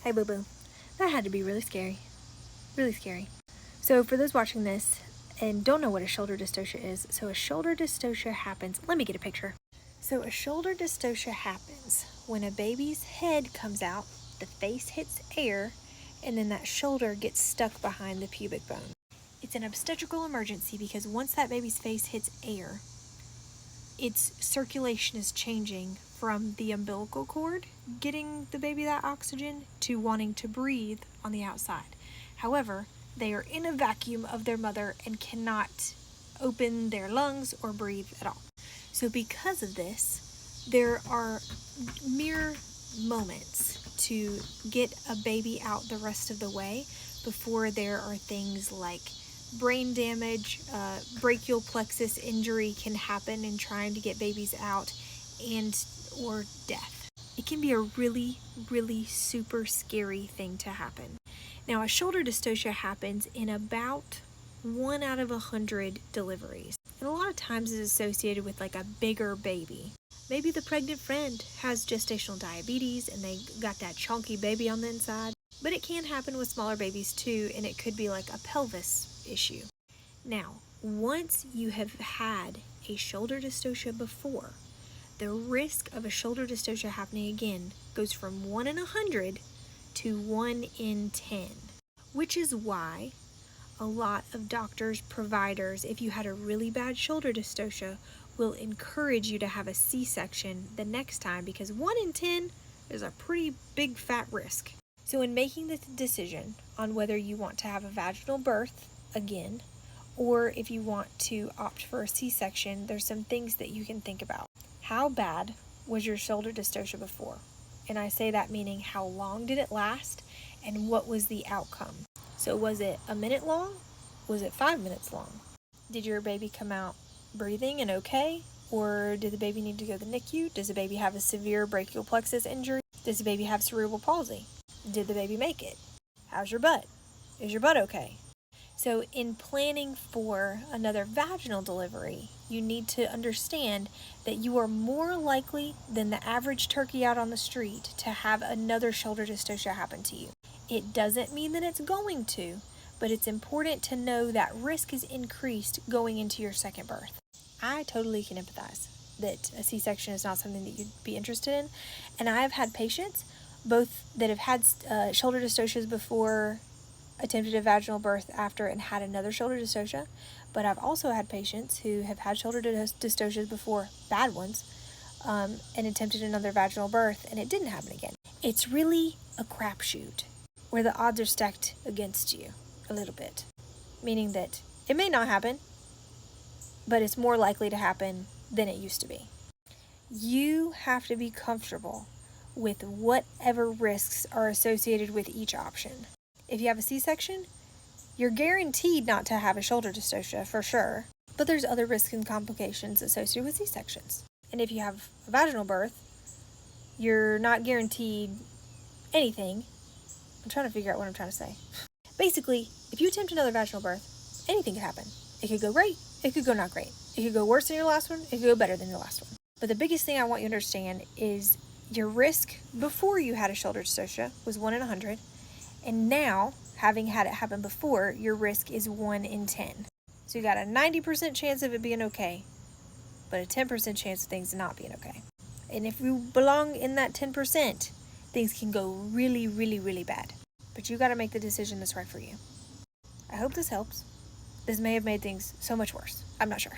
Hey boo boo. That had to be really scary. Really scary. So for those watching this and don't know what a shoulder dystocia is, so a shoulder dystocia happens, let me get a picture. So a shoulder dystocia happens when a baby's head comes out, the face hits air, and then that shoulder gets stuck behind the pubic bone. It's an obstetrical emergency because once that baby's face hits air, its circulation is changing from the umbilical cord getting the baby that oxygen to wanting to breathe on the outside. However, they are in a vacuum of their mother and cannot open their lungs or breathe at all. So because of this, there are mere moments to get a baby out the rest of the way before there are things like brain damage, brachial plexus injury can happen in trying to get babies out, and or death. It can be a really, really super scary thing to happen. Now, a shoulder dystocia happens in about 1 out of 100 deliveries. And a lot of times is associated with like a bigger baby. Maybe the pregnant friend has gestational diabetes and they got that chunky baby on the inside. But it can happen with smaller babies too, and it could be like a pelvis issue. Now, once you have had a shoulder dystocia before, the risk of a shoulder dystocia happening again goes from 1 in 100 to 1 in 10, which is why a lot of doctors, providers, if you had a really bad shoulder dystocia, will encourage you to have a C-section the next time because 1 in 10 is a pretty big fat risk. So in making the decision on whether you want to have a vaginal birth again, or if you want to opt for a C-section, there's some things that you can think about. How bad was your shoulder dystocia before? And I say that meaning how long did it last and what was the outcome? So was it a minute long? Was it 5 minutes long? Did your baby come out breathing and okay? Or did the baby need to go to the NICU? Does the baby have a severe brachial plexus injury? Does the baby have cerebral palsy? Did the baby make it? How's your butt? Is your butt okay? So in planning for another vaginal delivery, you need to understand that you are more likely than the average turkey out on the street to have another shoulder dystocia happen to you. It doesn't mean that it's going to, but it's important to know that risk is increased going into your second birth. I totally can empathize that a C-section is not something that you'd be interested in, and I have had patients both that have had shoulder dystocias before, attempted a vaginal birth after, and had another shoulder dystocia, but I've also had patients who have had shoulder dystocias before, bad ones, and attempted another vaginal birth and it didn't happen again. It's really a crapshoot where the odds are stacked against you a little bit, meaning that it may not happen, but it's more likely to happen than it used to be. You have to be comfortable with whatever risks are associated with each option. If you have a C-section, you're guaranteed not to have a shoulder dystocia for sure, but there's other risks and complications associated with C-sections. And if you have a vaginal birth, you're not guaranteed anything. I'm trying to figure out what I'm trying to say. Basically, if you attempt another vaginal birth, anything could happen. It could go great, it could go not great. It could go worse than your last one, it could go better than your last one. But the biggest thing I want you to understand is your risk before you had a shoulder dystocia was 1 in 100. And now, having had it happen before, your risk is 1 in 10. So you got a 90% chance of it being okay, but a 10% chance of things not being okay. And if you belong in that 10%, things can go really, really, really bad. But you got to make the decision that's right for you. I hope this helps. This may have made things so much worse. I'm not sure.